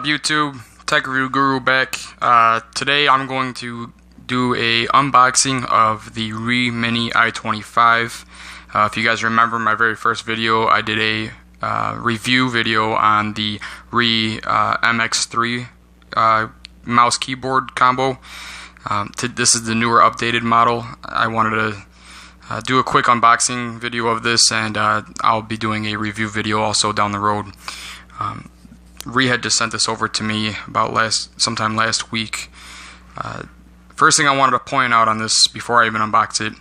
up, YouTube? Tech Review Guru back. Today I'm going to do a unboxing of the Mini i25. If you guys remember my very first video, I did a review video on the MX3 mouse keyboard combo. This is the newer updated model. I wanted to do a quick unboxing video of this, and I'll be doing a review video also down the road. Had just sent this over to me about sometime last week. First thing I wanted to point out on this before I even unbox it,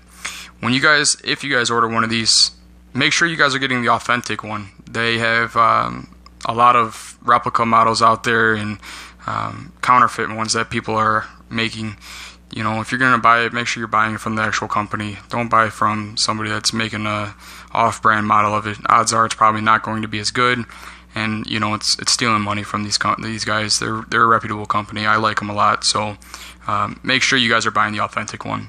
if you guys order one of these, make sure you guys are getting the authentic one. They have a lot of replica models out there and counterfeit ones that people are making. You know, if you're gonna buy it, make sure you're buying it from the actual company. Don't buy from somebody that's making a off-brand model of it. Odds are it's probably not going to be as good, and you know it's stealing money from these guys. They're a reputable company. I like them a lot, so make sure you guys are buying the authentic one.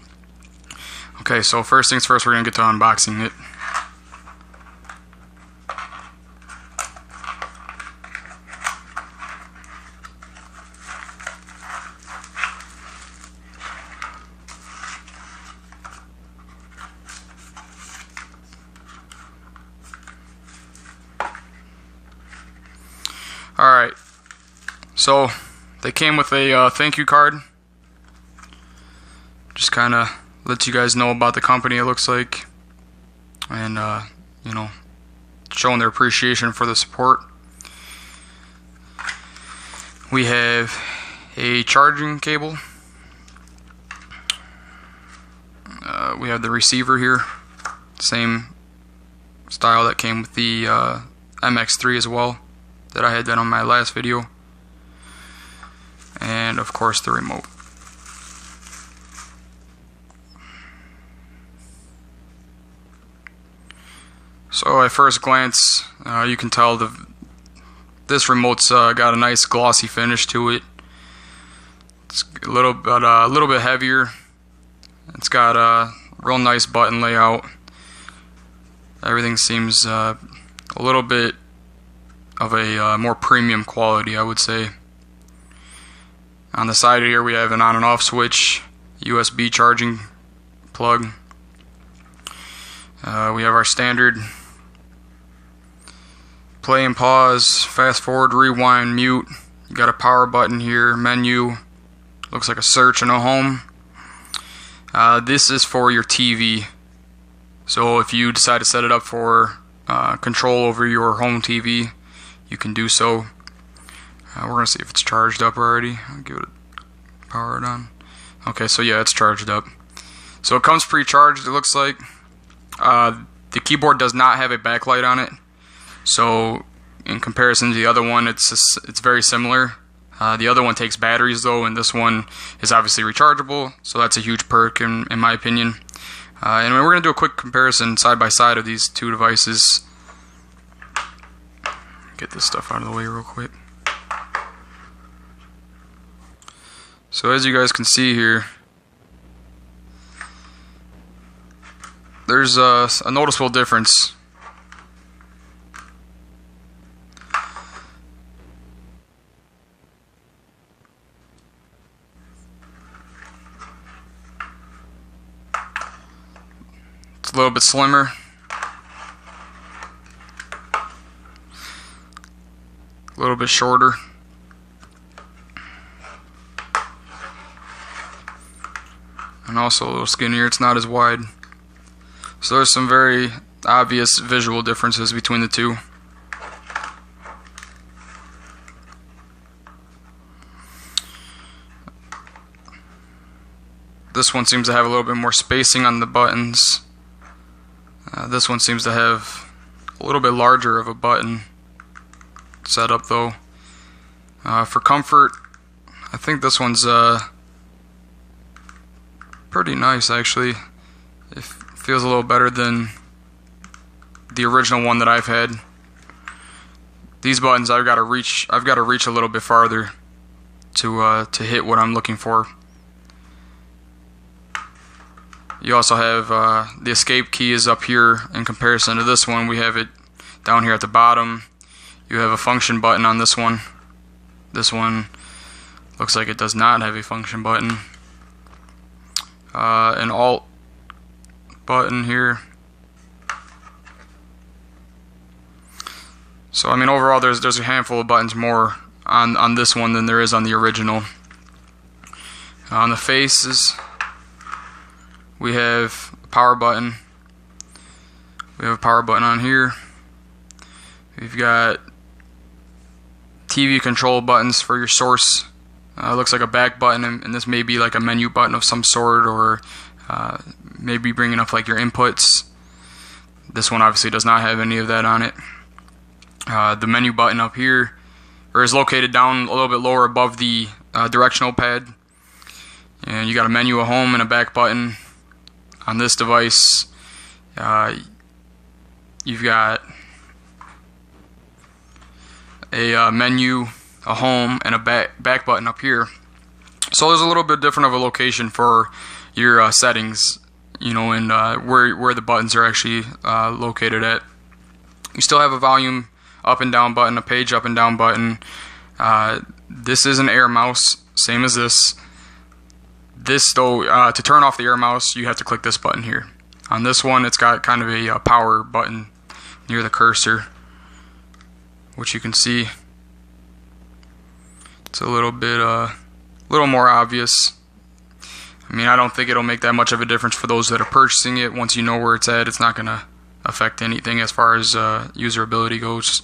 Okay, so first things first, we're gonna get to unboxing it. Alright, so they came with a thank you card. Just kind of lets you guys know about the company, it looks like, and you know, showing their appreciation for the support. We have a charging cable. We have the receiver here, same style that came with the MX3 as well, that I had done on my last video, and of course the remote. So at first glance, you can tell this remote's got a nice glossy finish to it. It's a little bit heavier. It's got a real nice button layout. Everything seems a little bit of a more premium quality, I would say. On the side here we have an on and off switch, USB charging plug. We have our standard play and pause, fast forward, rewind, mute. You got a power button here, menu, looks like a search and a home. This is for your TV, so if you decide to set it up for control over your home TV, you can do so. We're going to see if it's charged up already. I'll give it a power it on. Okay, so yeah, it's charged up. So it comes pre-charged, it looks like. The keyboard does not have a backlight on it, so in comparison to the other one, it's very similar. The other one takes batteries though, and this one is obviously rechargeable, so that's a huge perk in my opinion. And we're going to do a quick comparison side by side of these two devices. Get this stuff out of the way real quick. So as you guys can see here, there's a noticeable difference. It's a little bit slimmer. A little bit shorter. And also a little skinnier, it's not as wide. So there's some very obvious visual differences between the two. This one seems to have a little bit more spacing on the buttons. This one seems to have a little bit larger of a button setup though. For comfort, I think this one's pretty nice actually. It feels a little better than the original one that I've had. These buttons I've got to reach a little bit farther to hit what I'm looking for. You also have the escape key is up here. In comparison to this one, we have it down here at the bottom. You have a function button on this one. This one looks like it does not have a function button. An alt button here. So I mean, overall there's a handful of buttons more on this one than there is on the original. On the faces, we have a power button. We have a power button on here. We've got TV control buttons for your source. Looks like a back button, and this may be like a menu button of some sort, or maybe bringing up like your inputs. This one obviously does not have any of that on it. The menu button up here, or is located down a little bit lower above the directional pad. And you got a menu, a home, and a back button. On this device, you've got a menu, a home, and a back button up here. So there's a little bit different of a location for your settings, you know, and where the buttons are actually located at. You still have a volume up and down button, a page up and down button. This is an Airmouse, same as this. This though, to turn off the Airmouse, you have to click this button here. On this one, it's got kind of a power button near the cursor, which you can see. It's a little bit, little more obvious. I mean, I don't think it'll make that much of a difference for those that are purchasing it. Once you know where it's at, it's not going to affect anything as far as usability goes.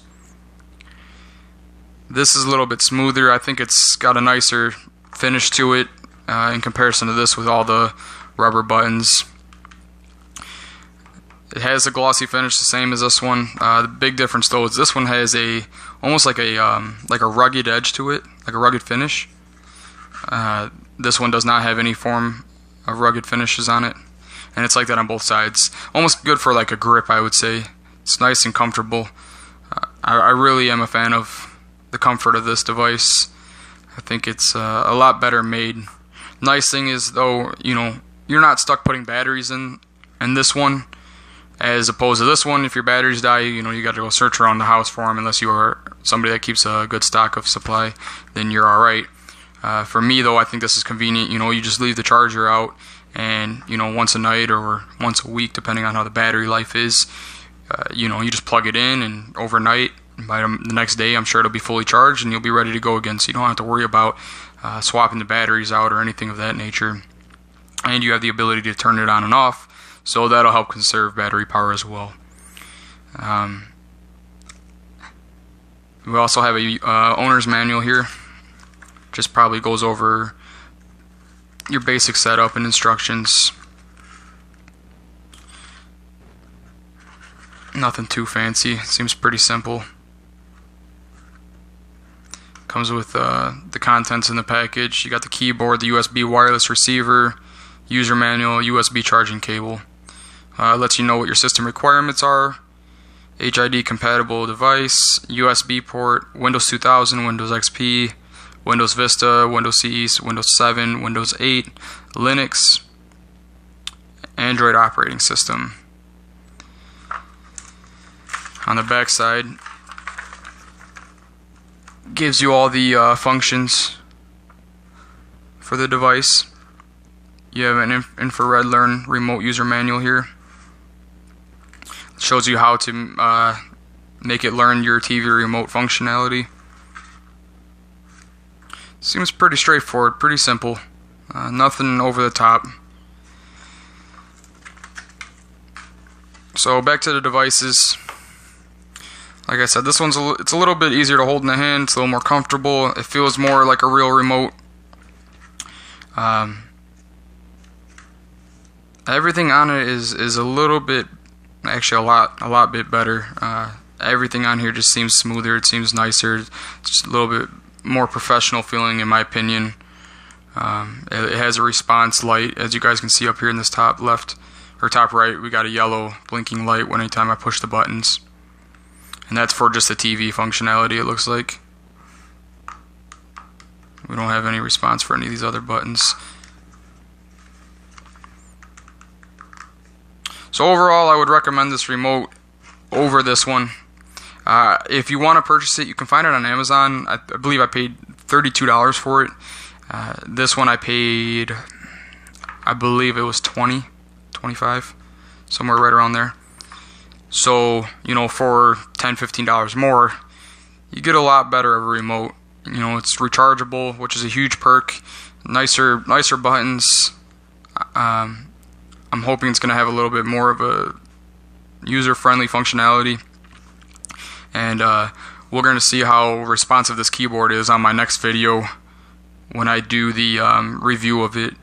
This is a little bit smoother. I think it's got a nicer finish to it in comparison to this with all the rubber buttons. It has a glossy finish, the same as this one. The big difference though is this one has almost like a rugged edge to it, like a rugged finish. This one does not have any form of rugged finishes on it, and it's like that on both sides. Almost good for like a grip, I would say. It's nice and comfortable. I really am a fan of the comfort of this device. I think it's a lot better made. Nice thing is though, you know, you're not stuck putting batteries in this one, as opposed to this one. If your batteries die, you know, you got to go search around the house for them. Unless you are somebody that keeps a good stock of supply, then you're all right. For me though, I think this is convenient. You know, you just leave the charger out, and you know, once a night or once a week, depending on how the battery life is, you know, you just plug it in, and overnight, by the next day, I'm sure it'll be fully charged, and you'll be ready to go again. So you don't have to worry about swapping the batteries out or anything of that nature. And you have the ability to turn it on and off, so that'll help conserve battery power as well. We also have a owner's manual here. Just probably goes over your basic setup and instructions. Nothing too fancy. Seems pretty simple. Comes with the contents in the package. You got the keyboard, the USB wireless receiver, user manual, USB charging cable. Lets you know what your system requirements are. HID compatible device, USB port, Windows 2000, Windows XP, Windows Vista, Windows CE, Windows 7, Windows 8, Linux, Android operating system. On the back side, gives you all the functions for the device. You have an infrared learn remote user manual here. It shows you how to make it learn your TV remote functionality. Seems pretty straightforward, pretty simple. Nothing over the top. So back to the devices. Like I said, this one's it's a little bit easier to hold in the hand. It's a little more comfortable. It feels more like a real remote. Everything on it is a little bit, actually a lot bit better. Everything on here just seems smoother. It seems nicer. It's just a little bit more professional feeling, in my opinion. It has a response light, as you guys can see up here in this top left or top right. We got a yellow blinking light anytime I push the buttons. And that's for just the TV functionality, it looks like. We don't have any response for any of these other buttons. So overall, I would recommend this remote over this one. If you want to purchase it, you can find it on Amazon. I believe I paid $32 for it. This one I paid, I believe it was $25, somewhere right around there. So, you know, for $10-15 more, you get a lot better of a remote. You know, it's rechargeable, which is a huge perk. Nicer buttons. I'm hoping it's going to have a little bit more of a user-friendly functionality. And we're going to see how responsive this keyboard is on my next video when I do the review of it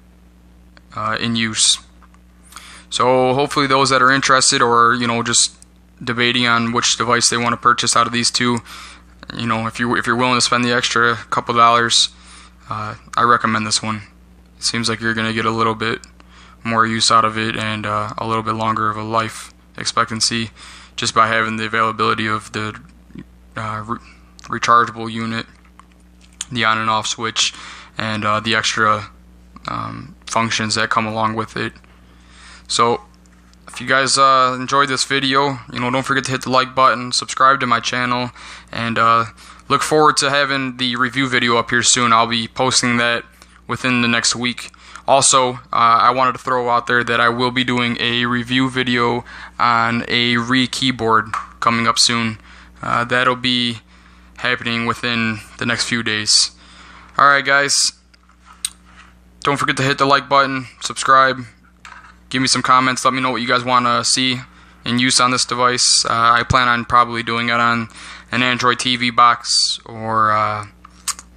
in use. So hopefully those that are interested, or you know, just debating on which device they want to purchase out of these two, you know, if you're willing to spend the extra couple dollars, I recommend this one. It seems like you're going to get a little bit more use out of it, and a little bit longer of a life expectancy just by having the availability of the rechargeable unit, the on and off switch, and the extra functions that come along with it. So if you guys enjoyed this video, you know, don't forget to hit the like button, subscribe to my channel, and look forward to having the review video up here soon. I'll be posting that within the next week. Also, I wanted to throw out there that I will be doing a review video on a keyboard coming up soon. That'll be happening within the next few days. Alright guys, don't forget to hit the like button, subscribe, give me some comments, let me know what you guys want to see in use on this device. I plan on probably doing it on an Android TV box, or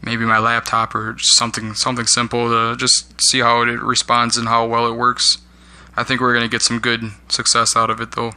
maybe my laptop, or just something simple to just see how it responds and how well it works. I think we're going to get some good success out of it though.